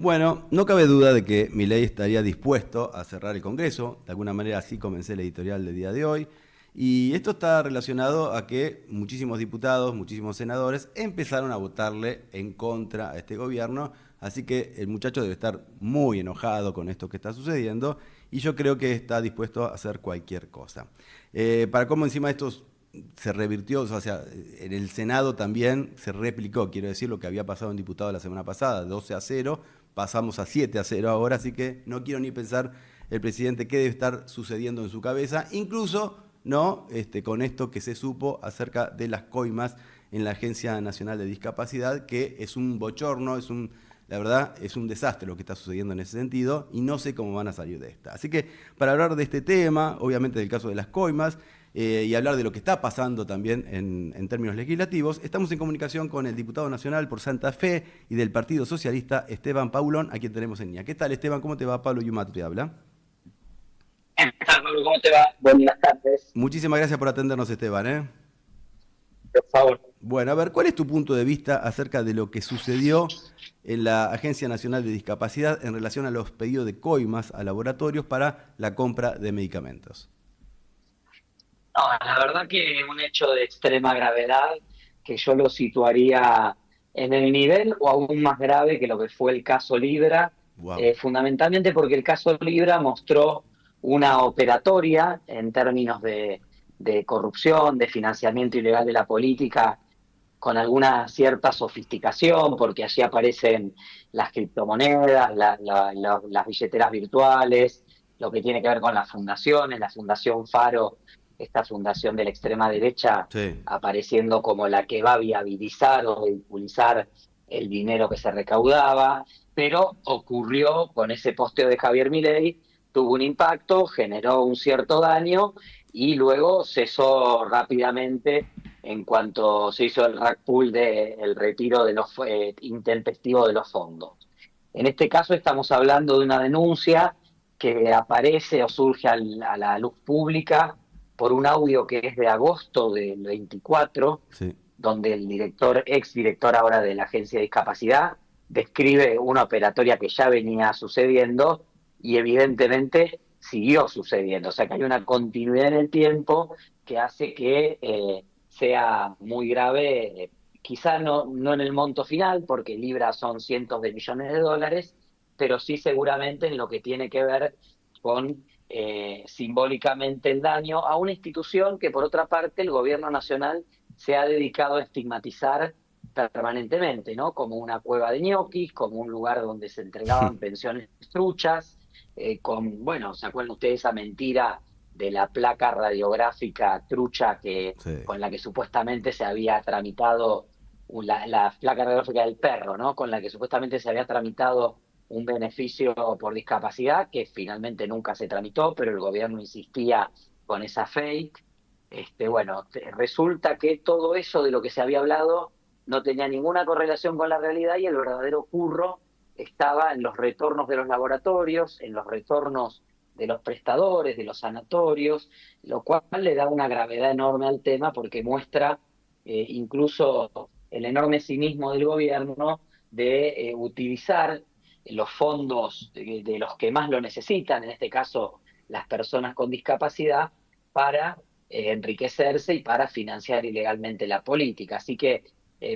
Bueno, no cabe duda de que Milei estaría dispuesto a cerrar el Congreso. De alguna manera así comencé el editorial del día de hoy. Y esto está relacionado a que muchísimos diputados, muchísimos senadores empezaron a votarle en contra a este gobierno. Así que el muchacho debe estar muy enojado con esto que está sucediendo y yo creo que está dispuesto a hacer cualquier cosa. Para cómo encima esto se revirtió, o sea, en el Senado también se replicó, quiero decir, lo que había pasado en diputado la semana pasada, 12-0, pasamos a 7-0 ahora, así que no quiero ni pensar el presidente qué debe estar sucediendo en su cabeza, incluso no con esto que se supo acerca de las coimas en la Agencia Nacional de Discapacidad, que es un bochorno, la verdad es un desastre lo que está sucediendo en ese sentido y no sé cómo van a salir de esta. Así que para hablar de este tema, obviamente del caso de las coimas, y hablar de lo que está pasando también en términos legislativos, estamos en comunicación con el diputado nacional por Santa Fe y del Partido Socialista, Esteban Paulón, a quien tenemos en línea. ¿Qué tal, Esteban? ¿Cómo te va? Pablo Yumato te habla. ¿Qué tal, Pablo? ¿Cómo te va? Buenas tardes, Muchísimas gracias por atendernos, Esteban. por favor. Bueno, a ver, ¿cuál es tu punto de vista acerca de lo que sucedió en la Agencia Nacional de Discapacidad en relación a los pedidos de coimas a laboratorios para la compra de medicamentos? No, la verdad que un hecho de extrema gravedad que yo lo situaría en el nivel o aún más grave que lo que fue el caso Libra, Wow. fundamentalmente porque el caso Libra mostró una operatoria en términos de corrupción, de financiamiento ilegal de la política, con alguna cierta sofisticación, porque allí aparecen las criptomonedas, las billeteras virtuales, lo que tiene que ver con las fundaciones, la Fundación Faro, esta fundación de la extrema derecha, Sí, apareciendo como la que va a viabilizar o ridiculizar el dinero que se recaudaba, pero ocurrió con ese posteo de Javier Milei, tuvo un impacto, generó un cierto daño y luego cesó rápidamente en cuanto se hizo el rack pool el retiro de los intempestivo de los fondos. En este caso estamos hablando de una denuncia que aparece o surge a la luz pública por un audio que es de agosto del 24, sí. donde el director, ex director ahora de la Agencia de Discapacidad, describe una operatoria que ya venía sucediendo y evidentemente siguió sucediendo. O sea que hay una continuidad en el tiempo que hace que sea muy grave, quizá no en el monto final, porque libras son cientos de millones de dólares, pero sí seguramente en lo que tiene que ver con simbólicamente el daño a una institución que por otra parte el gobierno nacional se ha dedicado a estigmatizar permanentemente, ¿no? Como una cueva de ñoquis, como un lugar donde se entregaban pensiones truchas, bueno, ¿se acuerdan ustedes esa mentira de la placa radiográfica trucha Sí. con la que supuestamente se había tramitado la placa radiográfica del perro, ¿no? Con la que supuestamente se había tramitado un beneficio por discapacidad que finalmente nunca se tramitó, pero el gobierno insistía con esa fake. Bueno, resulta que todo eso de lo que se había hablado no tenía ninguna correlación con la realidad y el verdadero curro estaba en los retornos de los laboratorios, en los retornos de los prestadores, de los sanatorios, lo cual le da una gravedad enorme al tema porque muestra incluso el enorme cinismo del gobierno de utilizar los fondos de los que más lo necesitan, en este caso las personas con discapacidad, para enriquecerse y para financiar ilegalmente la política. Así que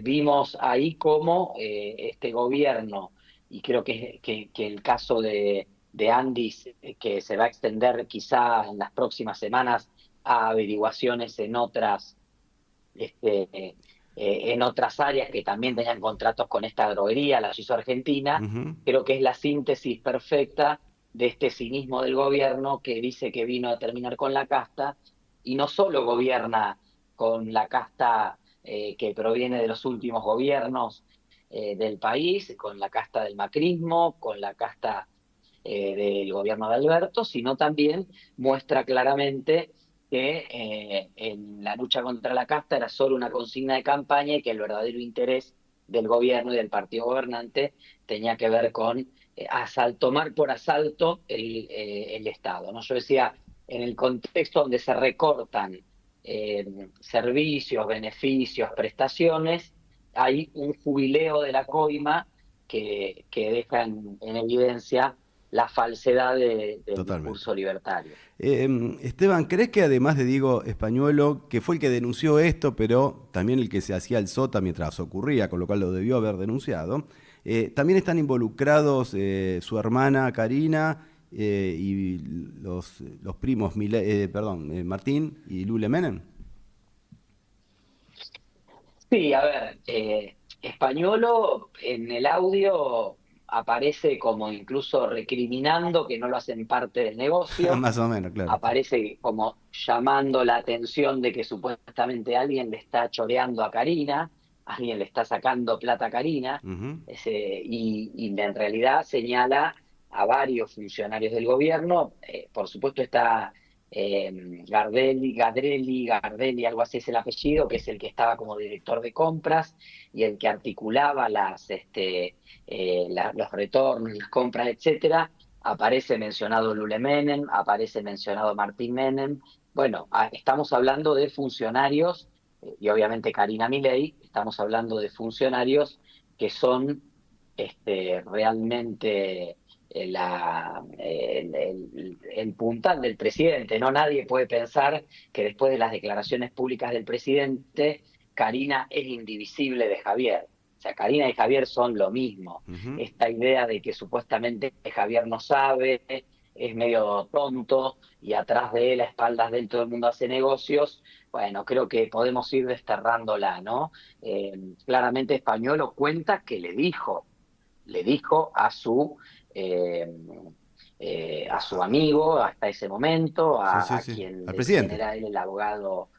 vimos ahí cómo este gobierno, y creo que el caso de Andis, que se va a extender quizá en las próximas semanas a averiguaciones en otras áreas que también tenían contratos con esta droguería, la hizo Argentina, Ujú. creo que es la síntesis perfecta de este cinismo del gobierno que dice que vino a terminar con la casta y no solo gobierna con la casta que proviene de los últimos gobiernos del país, con la casta del macrismo, con la casta del gobierno de Alberto, sino también muestra claramente que en la lucha contra la casta era solo una consigna de campaña y que el verdadero interés del gobierno y del partido gobernante tenía que ver con tomar por asalto el Estado, ¿no? Yo decía, en el contexto donde se recortan servicios, beneficios, prestaciones, hay un jubileo de la coima que deja en evidencia la falsedad del Totalmente. discurso libertario. Esteban, ¿crees que además de Diego Españuelo, que fue el que denunció esto, pero también el que se hacía el sota mientras ocurría, con lo cual lo debió haber denunciado, también están involucrados su hermana Karina y los primos Martín y Lule Menem? Sí, a ver, Españolo en el audio aparece como incluso recriminando que no lo hacen parte del negocio, Más o menos, claro. Sí. aparece como llamando la atención de que supuestamente alguien le está choreando a Karina, alguien le está sacando plata a Karina, Ujú. y en realidad señala a varios funcionarios del gobierno. Por supuesto está Gardelli, algo así es el apellido, que es el que estaba como director de compras y el que articulaba los retornos, las compras, etcétera. Aparece mencionado Lule Menem, aparece mencionado Martín Menem. Bueno, estamos hablando de funcionarios, y obviamente Karina Milei, estamos hablando de funcionarios que son realmente el puntal del presidente. No, nadie puede pensar que después de las declaraciones públicas del presidente, Karina es indivisible de Javier. O sea, Karina y Javier son lo mismo. Ujú. Esta idea de que supuestamente Javier no sabe, es medio tonto y atrás de él, a espaldas de él, todo el mundo hace negocios. Bueno, creo que podemos ir desterrándola, ¿no? Claramente Españolo cuenta que le dijo eh, a su amigo hasta ese momento, Sí, sí, a sí. quien, Al de quien presidente. era él el abogado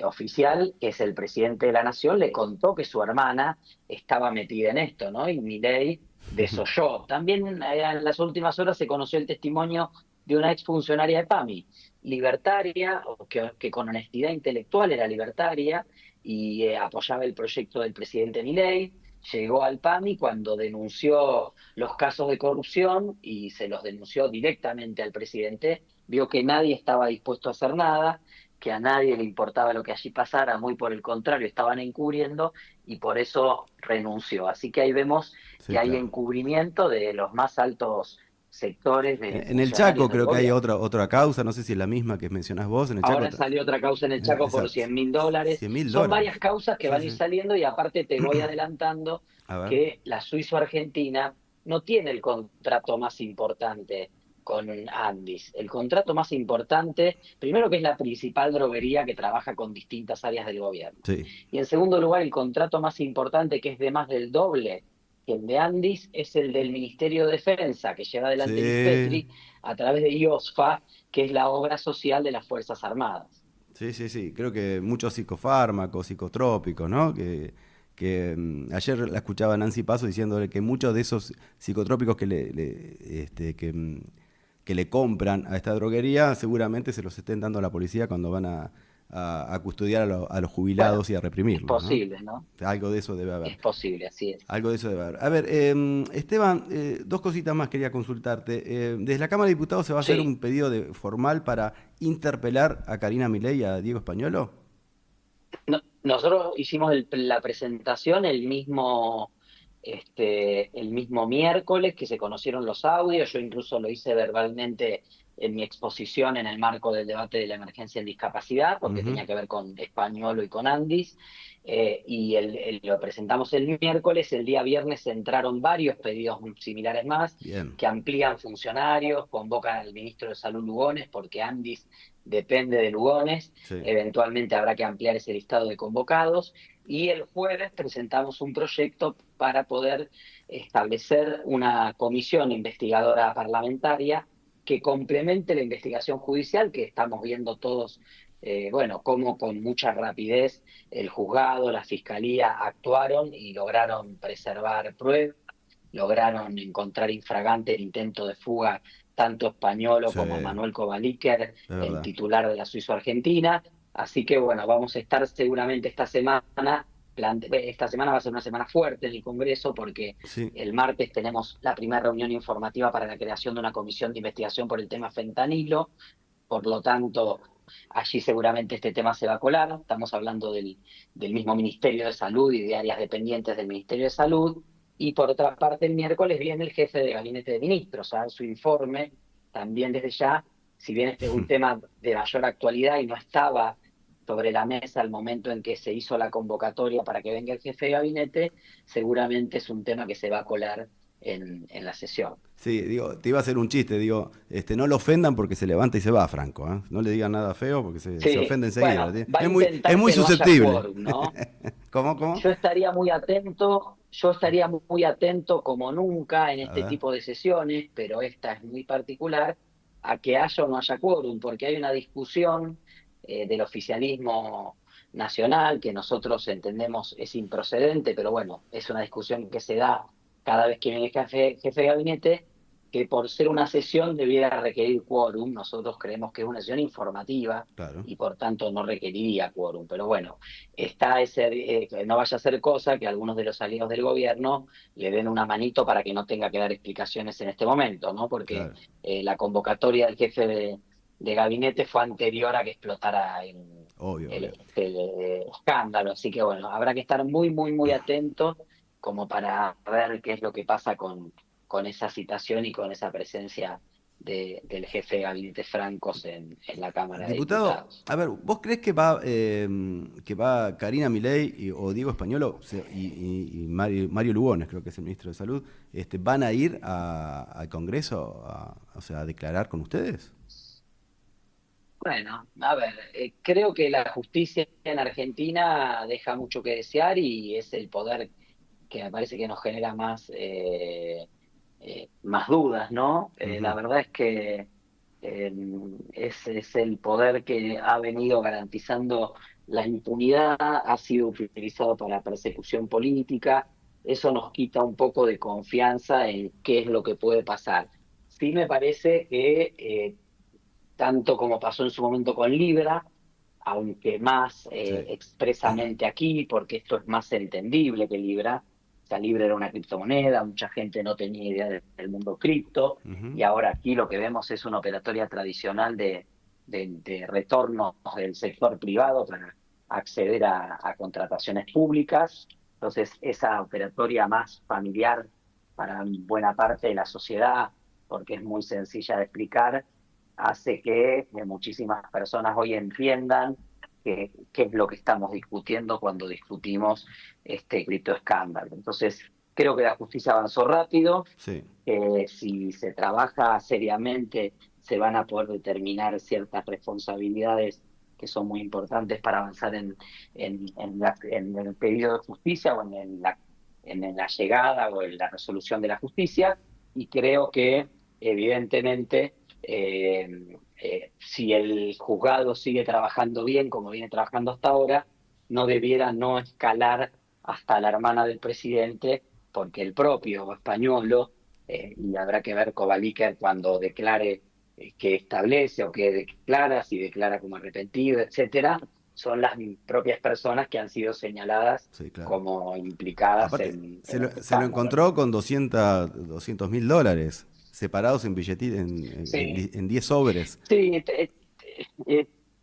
oficial, que es el presidente de la nación, le contó que su hermana estaba metida en esto, ¿no? Y Milei desoyó. También en las últimas horas se conoció el testimonio de una exfuncionaria de PAMI, libertaria, o que con honestidad intelectual era libertaria y apoyaba el proyecto del presidente Milei. Llegó al PAMI cuando denunció los casos de corrupción y se los denunció directamente al presidente, vio que nadie estaba dispuesto a hacer nada, que a nadie le importaba lo que allí pasara, muy por el contrario, estaban encubriendo y por eso renunció. Así que ahí vemos Sí, que hay claro. encubrimiento de los más altos sectores de En el funcionarios Chaco del creo que hay gobierno. otra causa, no sé si es la misma que mencionás vos, en el Chaco. Ahora salió otra causa en el Chaco por Exacto. 100.000 dólares. 100 mil Son dólares. varias causas que Sí, van a ir sí. saliendo y aparte te voy adelantando A ver. que la Suizo-Argentina no tiene el contrato más importante con Andis. El contrato más importante, primero que es la principal droguería que trabaja con distintas áreas del gobierno. Sí. Y en segundo lugar, el contrato más importante, que es de más del doble que el de Andis, es el del Ministerio de Defensa, que lleva adelante Luis Sí. Petri a través de IOSFA, que es la obra social de las Fuerzas Armadas. Sí, sí, sí. Creo que muchos psicofármacos, psicotrópicos, ¿no? Ayer la escuchaba Nancy Paso diciéndole que muchos de esos psicotrópicos que le compran a esta droguería seguramente se los estén dando a la policía cuando van a custodiar a los Bueno, jubilados y a es reprimirlos, ¿no? posible, ¿no? Algo de eso debe haber. Es posible, así es. Algo de eso debe haber. A ver, Esteban, dos cositas más quería consultarte. Desde la Cámara de Diputados se va a hacer Sí, un pedido formal para interpelar a Karina Milei y a Diego Españolo. nosotros hicimos la presentación el mismo miércoles que se conocieron los audios. Yo incluso lo hice verbalmente en mi exposición en el marco del debate de la emergencia en discapacidad, porque Ujú. tenía que ver con Españolo y con Andis. Y lo presentamos el miércoles. El día viernes entraron varios pedidos similares más Bien. que amplían funcionarios, convocan al ministro de Salud Lugones, porque Andis depende de Lugones. Sí. Eventualmente habrá que ampliar ese listado de convocados y el jueves presentamos un proyecto para poder establecer una comisión investigadora parlamentaria que complemente la investigación judicial que estamos viendo todos, bueno, cómo con mucha rapidez el juzgado, la fiscalía actuaron y lograron preservar pruebas, lograron encontrar infragante el intento de fuga tanto Españolo Sí, como es Manuel Kovaliker, el verdad. titular de la Suizo-Argentina. Así que bueno, vamos a estar seguramente esta semana va a ser una semana fuerte en el Congreso porque Sí. el martes tenemos la primera reunión informativa para la creación de una comisión de investigación por el tema fentanilo. Por lo tanto, allí seguramente este tema se va a colar. Estamos hablando del mismo Ministerio de Salud y de áreas dependientes del Ministerio de Salud. Y por otra parte, el miércoles viene el jefe de gabinete de ministros a dar su informe, también desde ya, si bien este es un tema de mayor actualidad y no estaba sobre la mesa al momento en que se hizo la convocatoria para que venga el jefe de gabinete, seguramente es un tema que se va a colar en la sesión. Sí, digo, te iba a hacer un chiste, digo, no lo ofendan porque se levanta y se va, Franco, ¿eh? No le digan nada feo porque se Sí, ofende enseguida. bueno, va a Es intentar muy que no haya susceptible. quórum, ¿no? ¿Cómo? Yo estaría muy atento como nunca en A este ver. tipo de sesiones, pero esta es muy particular, a que haya o no haya quórum, porque hay una discusión del oficialismo nacional que nosotros entendemos es improcedente, pero bueno, es una discusión que se da cada vez que viene el jefe de gabinete, que por ser una sesión debiera requerir quórum. Nosotros creemos que es una sesión informativa Claro. y por tanto no requeriría quórum, pero bueno, está ese, que no vaya a ser cosa que algunos de los aliados del gobierno le den una manito para que no tenga que dar explicaciones en este momento, ¿no? Porque Claro. la convocatoria del jefe de gabinete fue anterior a que explotara Obvio, el obvio. escándalo, así que bueno, habrá que estar muy, muy, muy atentos como para ver qué es lo que pasa con esa citación y con esa presencia del jefe de gabinete Francos en la Cámara de Diputado, Diputados. a ver, ¿vos crees que va Karina Milei o Diego Españolo y Mario Lugones, creo que es el ministro de Salud, van a ir al Congreso o sea, a declarar con ustedes? Bueno, a ver, creo que la justicia en Argentina deja mucho que desear y es el poder que me parece que nos genera más dudas, ¿no? La Ujú. verdad es que es el poder que ha venido garantizando la impunidad, ha sido utilizado para persecución política. Eso nos quita un poco de confianza en qué es lo que puede pasar. Sí me parece que tanto como pasó en su momento con Libra, aunque más Sí. expresamente aquí, porque esto es más entendible que Libra. O sea, Libra era una criptomoneda, mucha gente no tenía idea del mundo cripto, Ujú. y ahora aquí lo que vemos es una operatoria tradicional de retornos del sector privado para acceder a contrataciones públicas. Entonces, esa operatoria más familiar para buena parte de la sociedad, porque es muy sencilla de explicar, hace que muchísimas personas hoy entiendan qué es lo que estamos discutiendo cuando discutimos este criptoescándalo. Entonces, creo que la justicia avanzó rápido. Sí. Si se trabaja seriamente, se van a poder determinar ciertas responsabilidades que son muy importantes para avanzar en el pedido de justicia o en la llegada o en la resolución de la justicia. Y creo que, evidentemente, si el juzgado sigue trabajando bien como viene trabajando hasta ahora, no debiera no escalar hasta la hermana del presidente, porque el propio Españolo, y habrá que ver Kovaliker cuando declare que establece o que declara, si declara como arrepentido, etcétera, son las propias personas que han sido señaladas Sí, claro. como implicadas Aparte, en este se lo escándalo. encontró con $200.000 separados en billetitos, Sí, en 10 sobres. sí,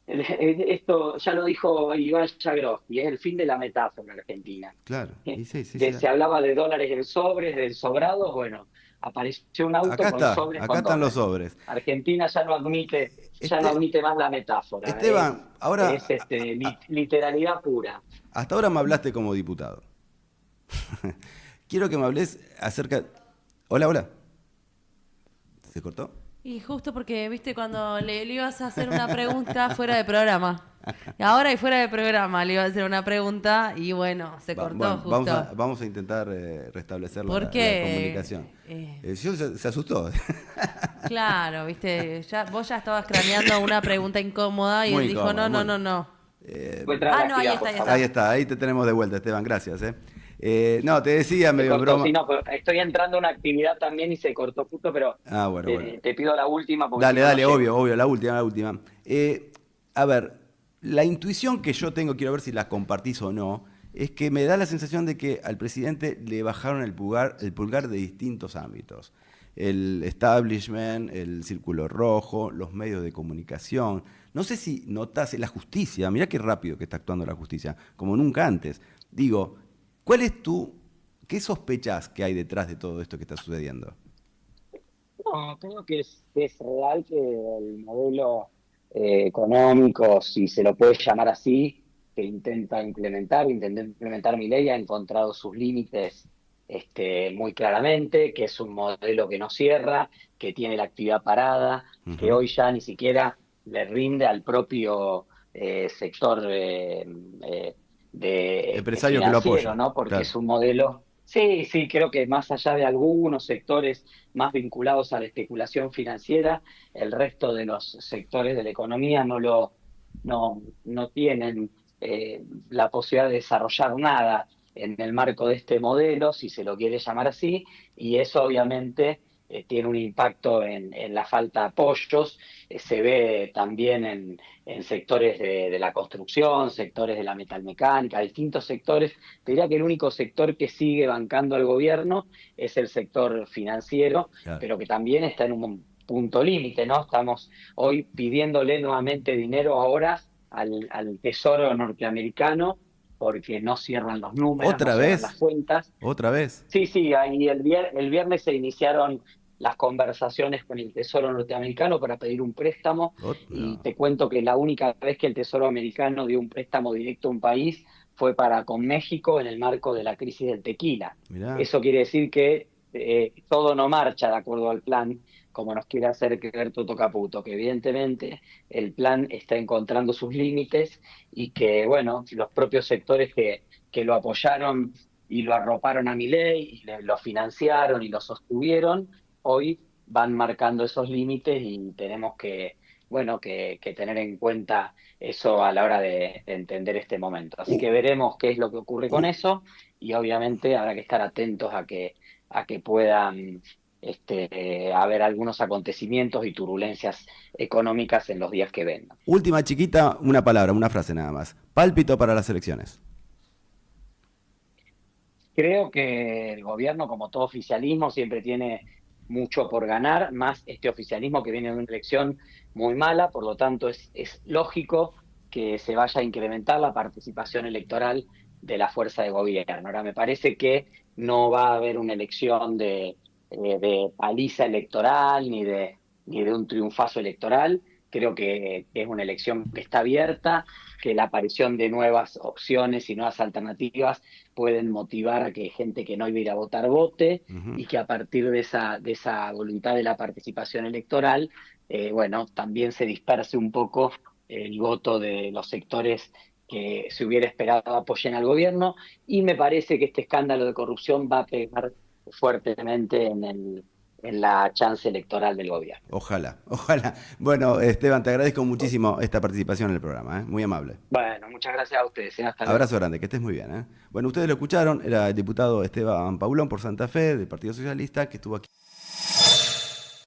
esto ya lo dijo Iván Yagroski, es el fin de la metáfora argentina. Claro, y sí, sí, sí. Se hablaba de dólares en sobres, de sobrados, bueno, apareció un auto con sobres Acá con están los dólares. sobres. Argentina ya no Este, admite más la metáfora, Esteban, es ahora, literalidad pura. hasta ahora me hablaste como diputado. Quiero que me hables acerca... Hola, hola. ¿Se cortó? Y justo porque, viste, cuando le ibas a hacer una pregunta fuera de programa. Ahora y fuera de programa le iba a hacer una pregunta y bueno, se cortó Bueno, justo. vamos a intentar restablecer la comunicación. Porque, Se asustó. claro, viste, vos ya estabas craneando una pregunta incómoda y Muy él dijo, incómodo, no, no, muy. no, no. Puede traer la No, ahí actividad, está, por ahí favor. Ahí está. está, ahí te tenemos de vuelta, Esteban, gracias. No, te decía Se medio en cortó, broma. sí, no, pero estoy entrando a una actividad también y se cortó justo, pero Ah, bueno, bueno. te pido la última porque si Dale, no, no dale, llego. obvio, obvio, la última, la última. A ver, la intuición que yo tengo, quiero ver si la compartís o no, es que me da la sensación de que al presidente le bajaron el pulgar de distintos ámbitos. El establishment, el círculo rojo, los medios de comunicación. No sé si notás la justicia, mirá qué rápido que está actuando la justicia, como nunca antes. Digo, ¿cuál es ¿Qué sospechás que hay detrás de todo esto que está sucediendo? No, creo que es real que el modelo económico, si se lo puede llamar así, que intenta implementar Milei, ha encontrado sus límites muy claramente, que es un modelo que no cierra, que tiene la actividad parada, que Ujú. hoy ya ni siquiera le rinde al propio sector Empresario que lo financiero, apoya, ¿no? Porque claro. es un modelo. Sí, sí, creo que más allá de algunos sectores más vinculados a la especulación financiera, el resto de los sectores de la economía no tienen la posibilidad de desarrollar nada en el marco de este modelo, si se lo quiere llamar así, y eso obviamente tiene un impacto en la falta de apoyos, se ve también en sectores de la construcción, sectores de la metalmecánica, distintos sectores. Te diría que el único sector que sigue bancando al gobierno es el sector financiero, Claro. pero que también está en un punto límite, ¿no? Estamos hoy pidiéndole nuevamente dinero ahora al Tesoro norteamericano porque no cierran los números, no ¿Otra cierran las vez? cuentas. ¿Otra vez? Sí, sí, ahí el viernes se iniciaron las conversaciones con el Tesoro norteamericano para pedir un préstamo y No, te cuento que la única vez que el Tesoro americano dio un préstamo directo a un país fue para con México en el marco de la crisis del tequila. mirá. Eso quiere decir que todo no marcha de acuerdo al plan, como nos quiere hacer creer Toto Caputo, que evidentemente el plan está encontrando sus límites y que, bueno, los propios sectores que lo apoyaron y lo arroparon a Milei, y lo financiaron y lo sostuvieron, hoy van marcando esos límites y tenemos que tener en cuenta eso a la hora de entender este momento. Así U- que veremos qué es lo que ocurre con u- eso y obviamente habrá que estar atentos a que puedan haber algunos acontecimientos y turbulencias económicas en los días que vengan. Última chiquita, una palabra, una frase nada más. Pálpito para las elecciones. Creo que el gobierno, como todo oficialismo, siempre tiene mucho por ganar, más este oficialismo que viene de una elección muy mala, por lo tanto es lógico que se vaya a incrementar la participación electoral de la fuerza de gobierno. Ahora, me parece que no va a haber una elección de paliza electoral ni de un triunfazo electoral. Creo que es una elección que está abierta, que la aparición de nuevas opciones y nuevas alternativas pueden motivar a que gente que no iba a ir a votar vote Ujú. y que a partir de esa voluntad de la participación electoral, bueno, también se disperse un poco el voto de los sectores que se hubiera esperado apoyen al gobierno y me parece que este escándalo de corrupción va a pegar fuertemente en la chance electoral del gobierno. Ojalá, ojalá. Bueno, Esteban, te agradezco muchísimo esta participación en el programa, ¿eh? Muy amable. Bueno, muchas gracias a ustedes. Hasta luego. Abrazo grande, que estés muy bien, ¿eh? Bueno, ustedes lo escucharon, era el diputado Esteban Paulón por Santa Fe, del Partido Socialista, que estuvo aquí.